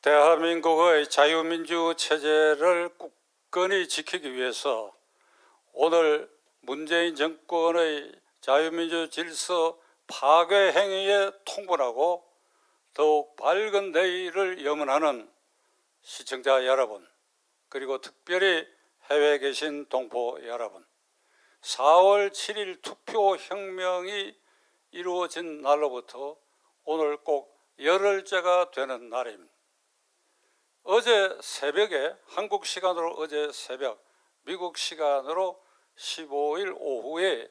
대한민국의 자유민주 체제를 굳건히 지키기 위해서 오늘 문재인 정권의 자유민주 질서 파괴 행위에 통분하고 더욱 밝은 내일을 염원하는 시청자 여러분, 그리고 특별히 해외에 계신 동포 여러분, 4월 7일 투표혁명이 이루어진 날로부터 오늘 꼭 열흘째가 되는 날입니다. 어제 새벽에, 한국 시간으로 어제 새벽, 미국 시간으로 15일 오후에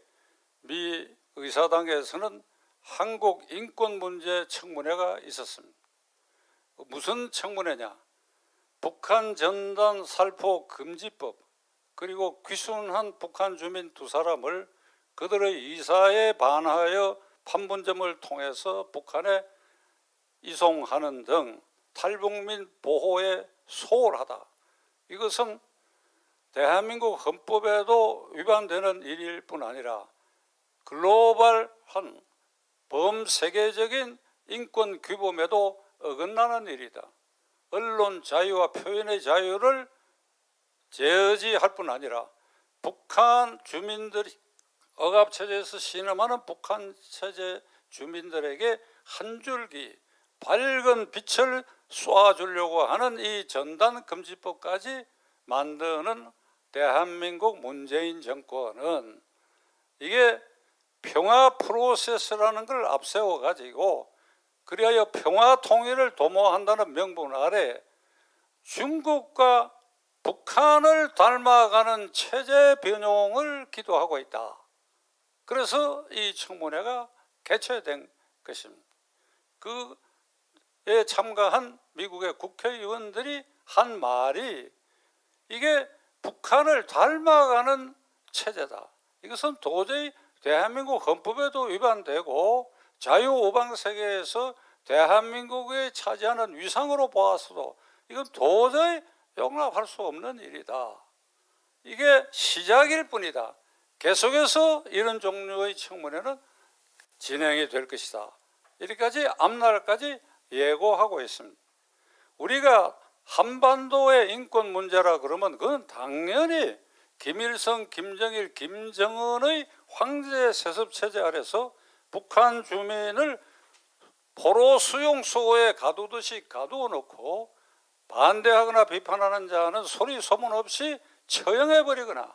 미 의사당에서는 한국 인권문제 청문회가 있었습니다. 무슨 청문회냐? 북한 전단 살포 금지법, 그리고 귀순한 북한 주민 2사람을 그들의 이사에 반하여 판문점을 통해서 북한에 이송하는 등 탈북민 보호에 소홀하다. 이것은 대한민국 헌법에도 위반되는 일일 뿐 아니라 글로벌한 범세계적인 인권 규범에도 어긋나는 일이다. 언론 자유와 표현의 자유를 제어지할 뿐 아니라 북한 주민들이 억압체제에서 신음하는 북한 체제 주민들에게 한 줄기 밝은 빛을 쏘아주려고 하는 이 전단금지법까지 만드는 대한민국 문재인 정권은 이게 평화 프로세스라는 걸 앞세워 가지고 그리하여 평화 통일을 도모한다는 명분 아래 중국과 북한을 닮아가는 체제 변형을 기도하고 있다. 그래서 이 청문회가 개최된 것입니다. 그에 참가한 미국의 국회의원들이 한 말이 이게 북한을 닮아가는 체제다. 이것은 도저히 대한민국 헌법에도 위반되고 자유오방 세계에서 대한민국이 차지하는 위상으로 보아서도 이건 도저히 용납할 수 없는 일이다. 이게 시작일 뿐이다. 계속해서 이런 종류의 청문회는 진행이 될 것이다. 이렇게까지 앞날까지 예고하고 있습니다. 우리가 한반도의 인권 문제라 그러면 그건 당연히 김일성, 김정일, 김정은의 황제 세습 체제 아래서 북한 주민을 포로 수용소에 가두듯이 가두어 놓고 반대하거나 비판하는 자는 소리 소문 없이 처형해버리거나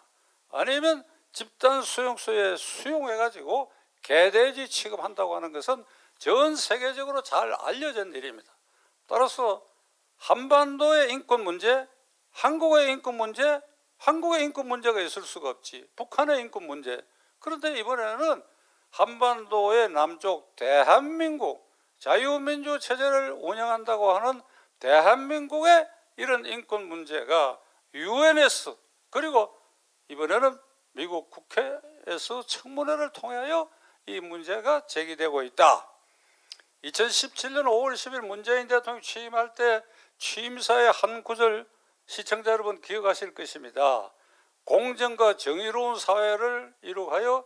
아니면 집단 수용소에 수용해가지고 개돼지 취급한다고 하는 것은 전 세계적으로 잘 알려진 일입니다. 따라서 한반도의 인권 문제, 한국의 인권 문제, 한국의 인권 문제가 있을 수가 없지. 북한의 인권 문제. 그런데 이번에는 한반도의 남쪽 대한민국 자유민주 체제를 운영한다고 하는 대한민국의 이런 인권 문제가 UN에서 그리고 이번에는 미국 국회에서 청문회를 통하여 이 문제가 제기되고 있다. 2017년 5월 10일 문재인 대통령 취임할 때 취임사의 한 구절 시청자 여러분 기억하실 것입니다. 공정과 정의로운 사회를 이룩하여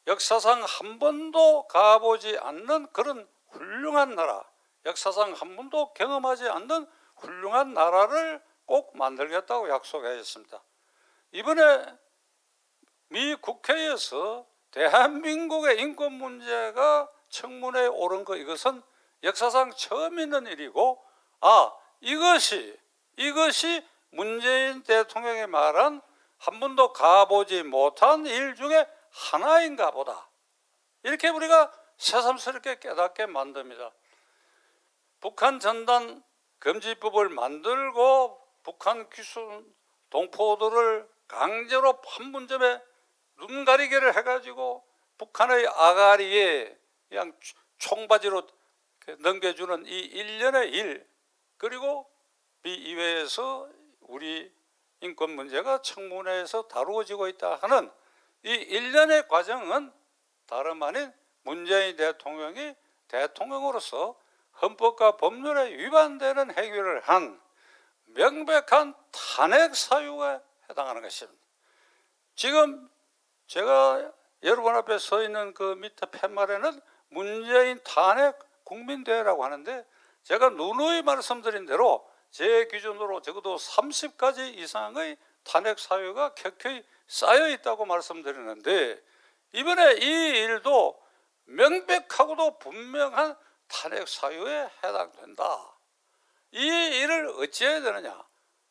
역사상 한 번도 가보지 않는 그런 훌륭한 나라, 역사상 한 번도 경험하지 않는 훌륭한 나라를 꼭 만들겠다고 약속하였습니다. 이번에 미 국회에서 대한민국의 인권 문제가 청문회에 오른 것, 이것은 역사상 처음 있는 일이고, 이것이 문재인 대통령이 말한 한 번도 가보지 못한 일 중에 하나인가 보다. 이렇게 우리가 새삼스럽게 깨닫게 만듭니다. 북한 전단 금지법을 만들고 북한 귀순 동포들을 강제로 판문점에 눈가리개를 해가지고 북한의 아가리에 그냥 총바지로 넘겨주는 이 일련의 일, 그리고 미 이외에서 우리 인권 문제가 청문회에서 다루어지고 있다 하는 이 일련의 과정은 다름 아닌 문재인 대통령이 대통령으로서 헌법과 법률에 위반되는 행위를 한 명백한 탄핵 사유에 해당하는 것입니다. 지금 제가 여러분 앞에 서 있는 그 밑에 팻말에는 문재인 탄핵 국민대회라고 하는데 제가 누누이 말씀드린 대로 제 기준으로 적어도 30가지 이상의 탄핵 사유가 켜켜이 쌓여 있다고 말씀드리는데, 이번에 이 일도 명백하고도 분명한 탄핵 사유에 해당된다. 이 일을 어찌해야 되느냐?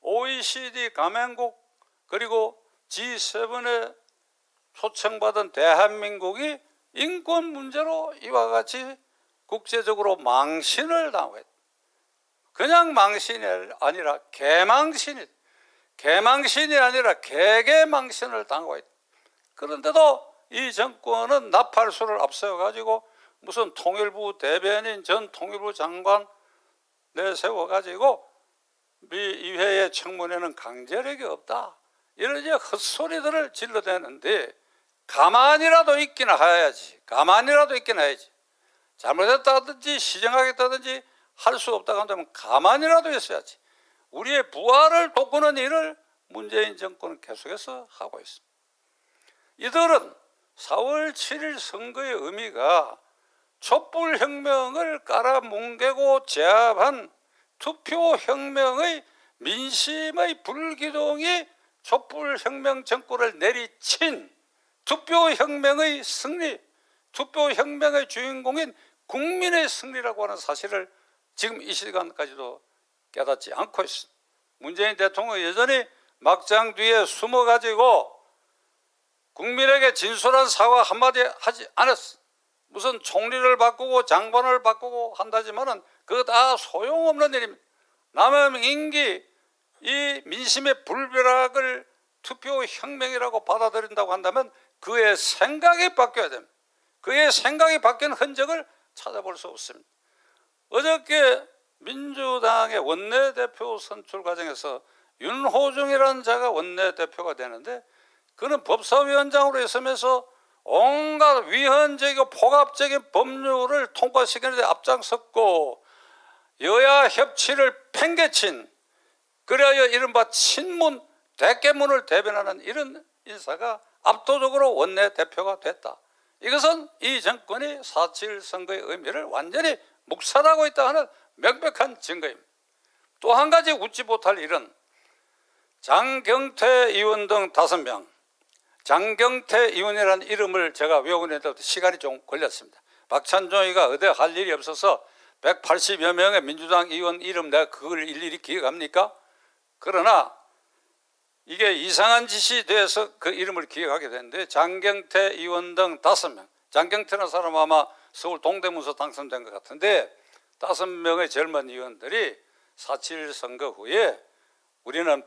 OECD 가맹국 그리고 G7에 초청받은 대한민국이 인권 문제로 이와 같이 국제적으로 망신을 당했다. 그냥 망신이 아니라 개망신이, 개망신이 아니라 개개망신을 당하고 있다. 그런데도 이 정권은 나팔수를 앞세워가지고 무슨 통일부 대변인, 전 통일부 장관 내세워가지고 미 의회의 청문회는 강제력이 없다, 이런 이제 헛소리들을 질러대는데, 가만히라도 있기나 해야지. 가만히라도 있기나 해야지. 잘못했다든지 시정하겠다든지 할 수 없다고 한다면 가만히라도 있어야지. 우리의 부활을 돋구는 일을 문재인 정권은 계속해서 하고 있습니다. 이들은 4월 7일 선거의 의미가 촛불혁명을 깔아뭉개고 제압한 투표혁명의 민심의 불기둥이 촛불혁명 정권을 내리친 투표혁명의 승리, 투표혁명의 주인공인 국민의 승리라고 하는 사실을 지금 이 시간까지도 깨닫지 않고 있습니다. 문재인 대통령은 여전히 막장 뒤에 숨어가지고 국민에게 진솔한 사과 한마디 하지 않았어. 무슨 총리를 바꾸고 장관을 바꾸고 한다지만은 그거 다 소용없는 일입니다. 남의 임기, 이 민심의 불벼락을 투표혁명이라고 받아들인다고 한다면 그의 생각이 바뀌어야 됩니다. 그의 생각이 바뀐 흔적을 찾아볼 수 없습니다. 어저께 민주당의 원내대표 선출 과정에서 윤호중이라는 자가 원내대표가 되는데, 그는 법사위원장으로 있으면서 온갖 위헌적이고 폭압적인 법률을 통과시키는 데 앞장섰고 여야 협치를 팽개친, 그래야 이른바 친문, 대깨문을 대변하는 이런 인사가 압도적으로 원내대표가 됐다. 이것은 이 정권이 4.7 선거의 의미를 완전히 묵살하고 있다 하는 명백한 증거입니다. 또 한 가지 웃지 못할 일은 장경태 의원 등 5명, 장경태 의원이라는 이름을 제가 외우는데도 시간이 좀 걸렸습니다. 박찬종이가 어디 할 일이 없어서 180여 명의 민주당 의원 이름 내가 그걸 일일이 기억합니까? 그러나 이게 이상한 짓이 돼서 그 이름을 기억하게 됐는데, 장경태 의원 등 5명, 장경태라는 사람은 아마 서울 동대문서 당선된 것 같은데 5명의 젊은 의원들이 4.7 선거 후에 우리는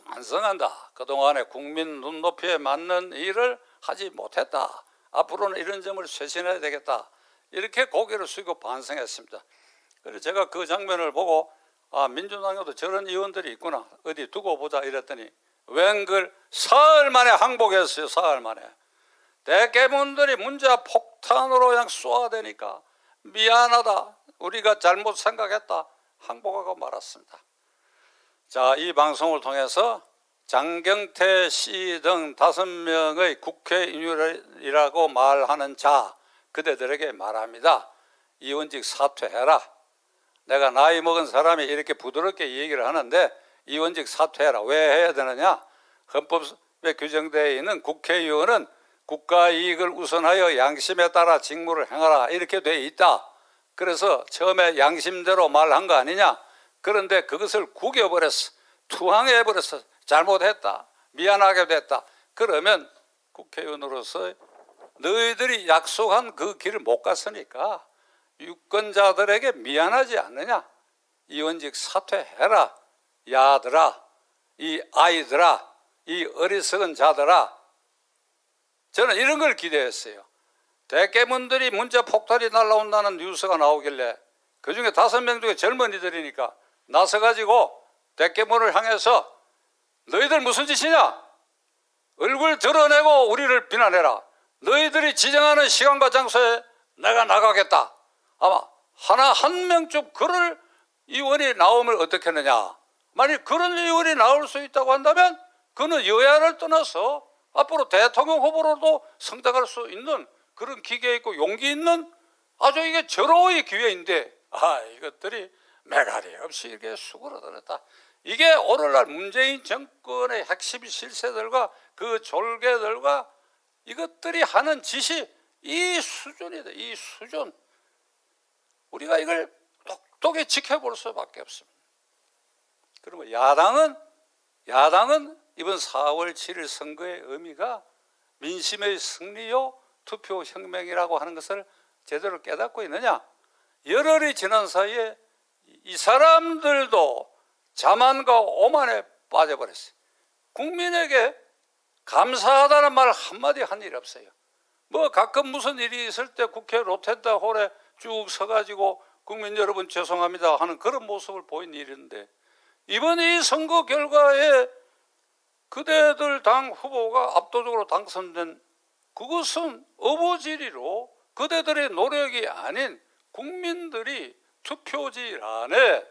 반성한다. 그동안에 국민 눈높이에 맞는 일을 하지 못했다. 앞으로는 이런 점을 쇄신해야 되겠다. 이렇게 고개를 숙이고 반성했습니다. 그래서 제가 그 장면을 보고 민주당에도 저런 의원들이 있구나. 어디 두고 보자 이랬더니 웬걸 사흘 만에 항복했어요. 사흘 만에. 대깨문들이 문자 폭탄으로 그냥 쏘아대니까 미안하다. 우리가 잘못 생각했다. 항복하고 말았습니다. 자, 이 방송을 통해서 장경태 씨 등 5명의 국회의원이라고 말하는 자, 그대들에게 말합니다. 의원직 사퇴해라. 내가 나이 먹은 사람이 이렇게 부드럽게 얘기를 하는데 의원직 사퇴해라. 왜 해야 되느냐? 헌법에 규정되어 있는 국회의원은 국가이익을 우선하여 양심에 따라 직무를 행하라. 이렇게 되어 있다. 그래서 처음에 양심대로 말한 거 아니냐? 그런데 그것을 구겨버렸어. 투항해버렸어. 잘못했다. 미안하게 됐다. 그러면 국회의원으로서 너희들이 약속한 그 길을 못 갔으니까 유권자들에게 미안하지 않느냐? 의원직 사퇴해라. 야들아, 이 아이들아, 이 어리석은 자들아. 저는 이런 걸 기대했어요. 대깨문들이 문자 폭탄이 날라온다는 뉴스가 나오길래 그중에 5명 중에 젊은이들이니까 나서가지고 대깨문을 향해서 너희들 무슨 짓이냐? 얼굴 드러내고 우리를 비난해라. 너희들이 지정하는 시간과 장소에 내가 나가겠다. 아마 한 명쯤 그럴 의원이 나오면 어떻겠느냐. 만약 그런 의원이 나올 수 있다고 한다면 그는 여야를 떠나서 앞으로 대통령 후보로도 성장할 수 있는 그런 기계 있고 용기 있는 아주 이게 절호의 기회인데 이것들이 매가리 없이 이렇게 수그러들었다. 이게 오늘날 문재인 정권의 핵심 실세들과 그 졸개들과 이것들이 하는 짓이 이 수준이다. 이 수준. 우리가 이걸 똑똑히 지켜볼 수밖에 없습니다. 그러면 야당은 이번 4월 7일 선거의 의미가 민심의 승리요 투표혁명이라고 하는 것을 제대로 깨닫고 있느냐? 열흘이 지난 사이에 이 사람들도 자만과 오만에 빠져버렸어요. 국민에게 감사하다는 말 한마디 한 일 없어요. 뭐 가끔 무슨 일이 있을 때 국회 로텐다 홀에 쭉 서가지고 국민 여러분 죄송합니다 하는 그런 모습을 보인 일인데, 이번 이 선거 결과에 그대들 당 후보가 압도적으로 당선된 그것은 어부지리로 그대들의 노력이 아닌 국민들이 투표지란에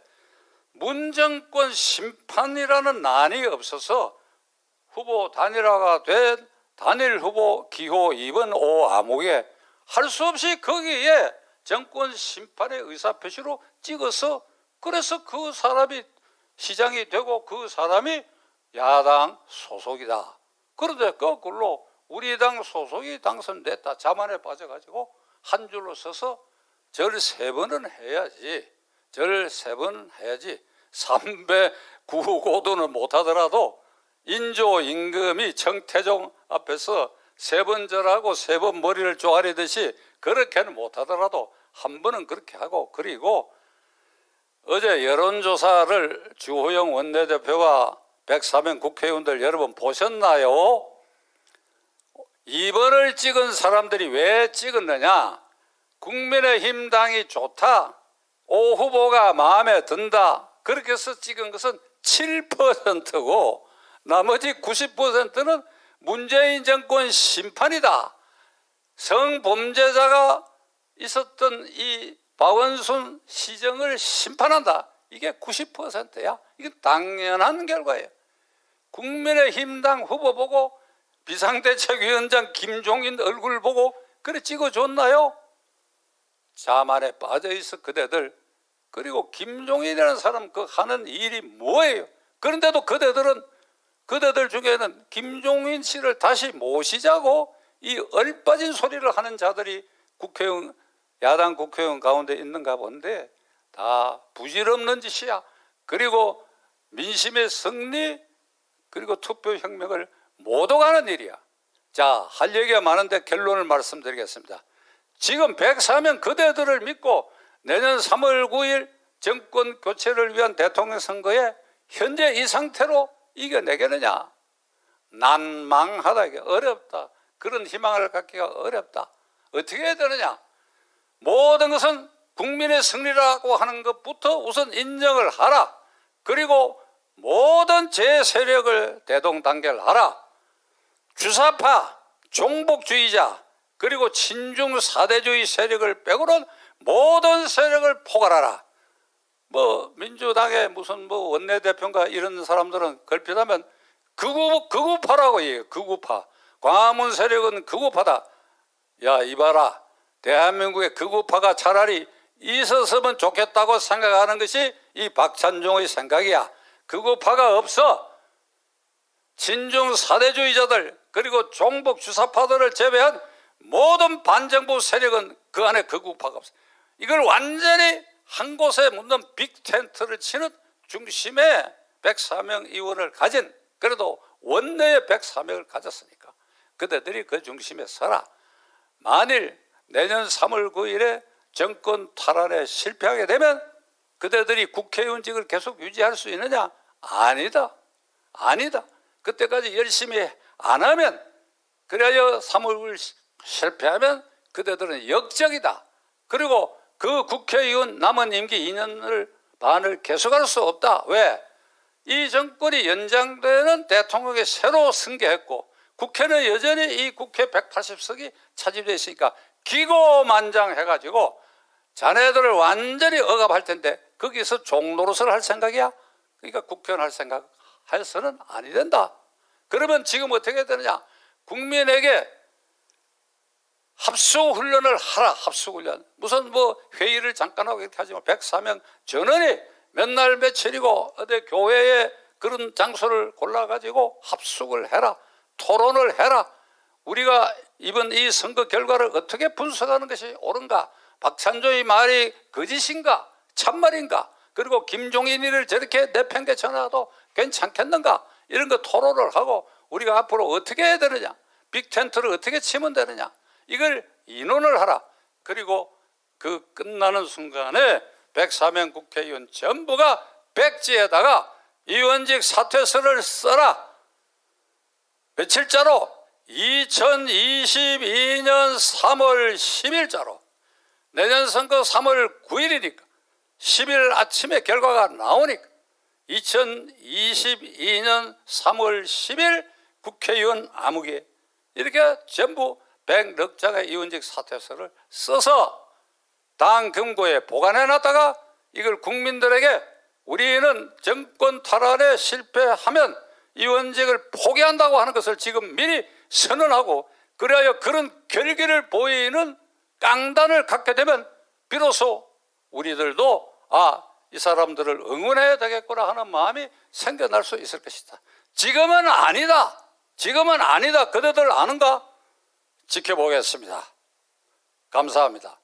문정권 심판이라는 난이 없어서 후보 단일화가 된 단일 후보 기호 2번 5 암흑에 할 수 없이 거기에 정권 심판의 의사표시로 찍어서, 그래서 그 사람이 시장이 되고 그 사람이 야당 소속이다. 그런데 거꾸로 우리 당 소속이 당선됐다. 자만에 빠져가지고 한 줄로 서서 절 3번은 해야지. 절 3번은 해야지. 309고도는 못하더라도 인조임금이 정태종 앞에서 3번 절하고 3번 머리를 조아리듯이 그렇게는 못하더라도 한 번은 그렇게 하고, 그리고 어제 여론조사를 주호영 원내대표와 104명 국회의원들 여러분 보셨나요? 2번을 찍은 사람들이 왜 찍었느냐? 국민의힘 당이 좋다, 오 후보가 마음에 든다, 그렇게 해서 찍은 것은 7%고 나머지 90%는 문재인 정권 심판이다, 성범죄자가 있었던 이 박원순 시정을 심판한다, 이게 90%야. 이게 당연한 결과예요. 국민의힘 당 후보 보고 비상대책위원장 김종인 얼굴 보고 그래 찍어줬나요? 자만에 빠져있어 그대들. 그리고 김종인이라는 사람 그 하는 일이 뭐예요? 그런데도 그대들 중에는 김종인 씨를 다시 모시자고 이 얼빠진 소리를 하는 자들이 국회의원, 야당 국회의원 가운데 있는가 본데 다 부질없는 짓이야. 그리고 민심의 승리, 그리고 투표혁명을 못 오가는 일이야. 자, 할 얘기가 많은데 결론을 말씀드리겠습니다. 지금 104명 그대들을 믿고 내년 3월 9일 정권 교체를 위한 대통령 선거에 현재 이 상태로 이겨내겠느냐? 난망하다. 이게 어렵다. 그런 희망을 갖기가 어렵다. 어떻게 해야 되느냐? 모든 것은 국민의 승리라고 하는 것부터 우선 인정을 하라. 그리고 모든 제세력을 대동단결하라. 주사파, 종북주의자, 그리고 친중 사대주의 세력을 빼고는 모든 세력을 포괄하라. 뭐 민주당의 무슨 뭐 원내대표인가 이런 사람들은 걸핏하면 극우파라고 얘기해요. 극우파. 광화문 세력은 극우파다. 야, 이봐라. 대한민국의 극우파가 차라리 있었으면 좋겠다고 생각하는 것이 이 박찬종의 생각이야. 극우파가 없어. 친중 사대주의자들 그리고 종북 주사파들을 제외한 모든 반정부 세력은 그 안에 극우파가 없어. 이걸 완전히 한 곳에 묻는 빅텐트를 치는 중심에 104명 의원을 가진, 그래도 원내에 104명을 가졌으니까 그대들이 그 중심에 서라. 만일 내년 3월 9일에 정권 탈환에 실패하게 되면 그대들이 국회의원직을 계속 유지할 수 있느냐? 아니다. 그때까지 열심히 안 하면, 그래야 3월 9일 실패하면 그대들은 역적이다. 그리고 그 국회의원 남은 임기 2년을 반을 계속할 수 없다. 왜? 이 정권이 연장되는 대통령이 새로 승계했고 국회는 여전히 이 국회 180석이 차지되어 있으니까 기고만장해가지고 자네들을 완전히 억압할 텐데 거기서 종노릇을 할 생각이야? 그러니까 국회의원 할 생각 해서는 아니 된다. 그러면 지금 어떻게 되느냐? 국민에게 합숙훈련을 하라. 합숙훈련. 무슨 뭐 회의를 잠깐 하고 이렇게 하지만 104명 전원이 몇 날 며칠이고 어디 교회에 그런 장소를 골라가지고 합숙을 해라. 토론을 해라. 우리가 이번 이 선거 결과를 어떻게 분석하는 것이 옳은가? 박찬조의 말이 거짓인가? 참말인가? 그리고 김종인이를 저렇게 내팽개쳐놔도 괜찮겠는가? 이런 거 토론을 하고 우리가 앞으로 어떻게 해야 되느냐? 빅텐트를 어떻게 치면 되느냐? 이걸 인원을 하라. 그리고 그 끝나는 순간에 104명 국회의원 전부가 백지에다가 의원직 사퇴서를 써라. 며칠자로? 2022년 3월 10일자로. 내년 선거 3월 9일이니까 10일 아침에 결과가 나오니까 2022년 3월 10일 국회의원 암흑에 이렇게 전부 100넉 장의 의원직 사퇴서를 써서 당 금고에 보관해놨다가 이걸 국민들에게 우리는 정권 탈환에 실패하면 의원직을 포기한다고 하는 것을 지금 미리 선언하고 그래야 그런 결기를 보이는 깡단을 갖게 되면 비로소 우리들도 이 사람들을 응원해야 되겠구나 하는 마음이 생겨날 수 있을 것이다. 지금은 아니다. 지금은 아니다. 그대들 아는가? 지켜보겠습니다. 감사합니다.